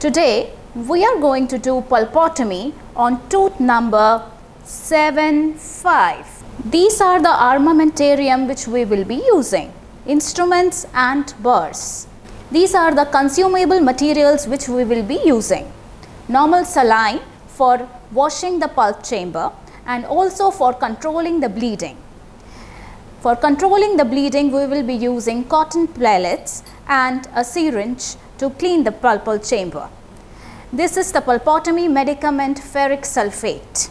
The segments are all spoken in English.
Today we are going to do pulpotomy on tooth number 75. These are the armamentarium which we will be using, instruments and burrs. These are the consumable materials which we will be using. Normal saline for washing the pulp chamber and also for controlling the bleeding. For controlling the bleeding, we will be using cotton pellets and a syringe to clean the pulpal chamber. This is the pulpotomy medicament ferric sulfate.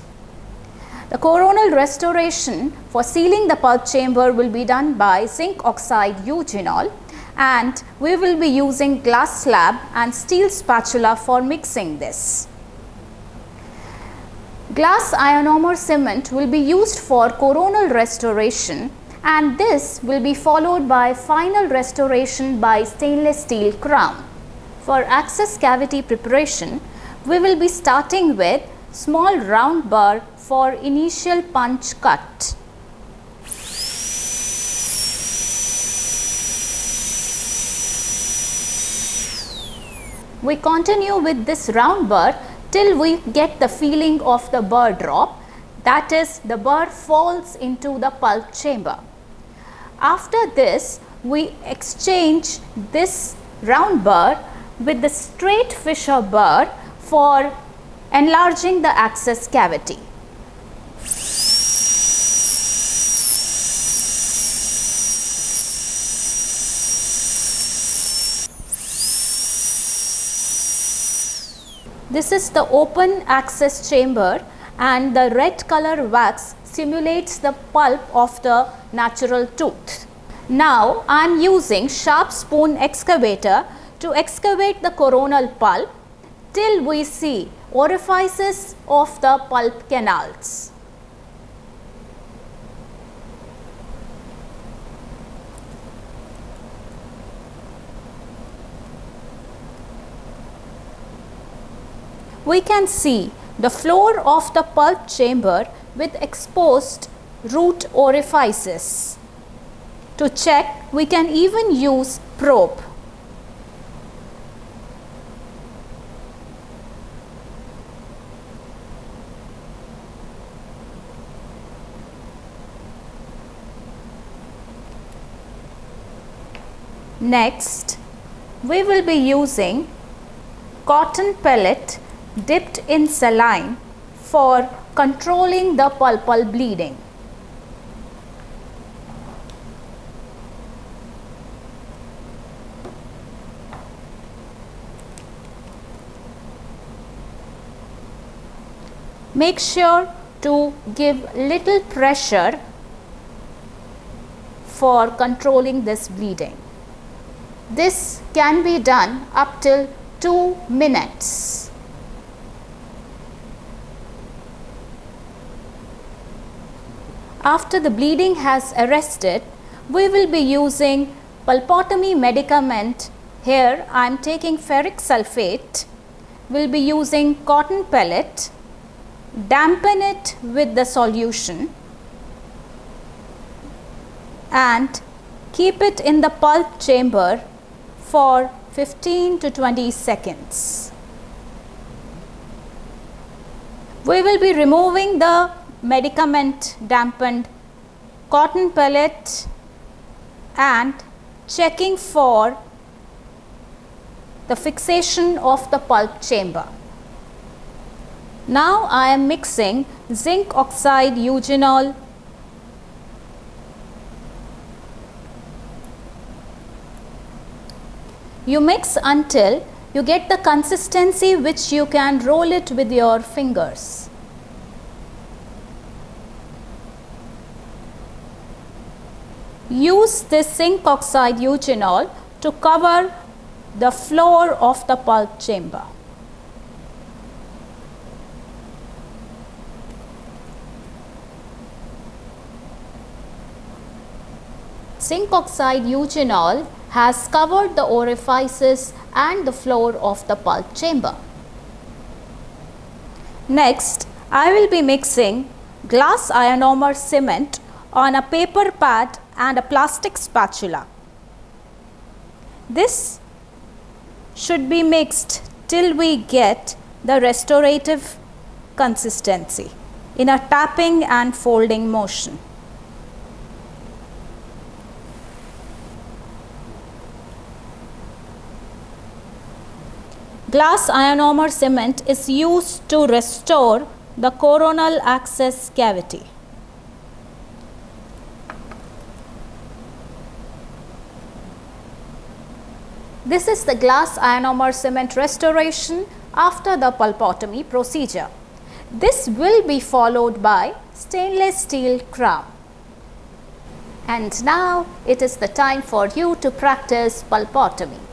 The coronal restoration for sealing the pulp chamber will be done by zinc oxide eugenol, and we will be using glass slab and steel spatula for mixing this. Glass ionomer cement will be used for coronal restoration, and this will be followed by final restoration by stainless steel crown. For access cavity preparation, we will be starting with small round burr for initial punch cut. We continue with this round burr till we get the feeling of the burr drop, that is, the burr falls into the pulp chamber. After this, we exchange this round burr with the straight fissure burr for enlarging the access cavity. This is the open access chamber, and the red color wax simulates the pulp of the natural tooth. Now I am using sharp spoon excavator to excavate the coronal pulp till we see orifices of the pulp canals. We can see the floor of the pulp chamber with exposed root orifices. To check, we can even use probe. Next, we will be using cotton pellet dipped in saline for controlling the pulpal bleeding. Make sure to give little pressure for controlling this bleeding. This can be done up till 2 minutes. After the bleeding has arrested, we will be using pulpotomy medicament. Here I am taking ferric sulfate. We will be using cotton pellet, dampen it with the solution and keep it in the pulp chamber for 15 to 20 seconds. We will be removing the medicament dampened cotton pellet and checking for the fixation of the pulp chamber. Now I am mixing zinc oxide eugenol, you mix until you get the consistency which you can roll it with your fingers. Use this zinc oxide eugenol to cover the floor of the pulp chamber. Zinc oxide eugenol has covered the orifices and the floor of the pulp chamber. Next, I will be mixing glass ionomer cement on a paper pad and a plastic spatula. This should be mixed till we get the restorative consistency in a tapping and folding motion. Glass ionomer cement is used to restore the coronal access cavity. This is the glass ionomer cement restoration after the pulpotomy procedure. This will be followed by stainless steel crown. And now it is the time for you to practice pulpotomy.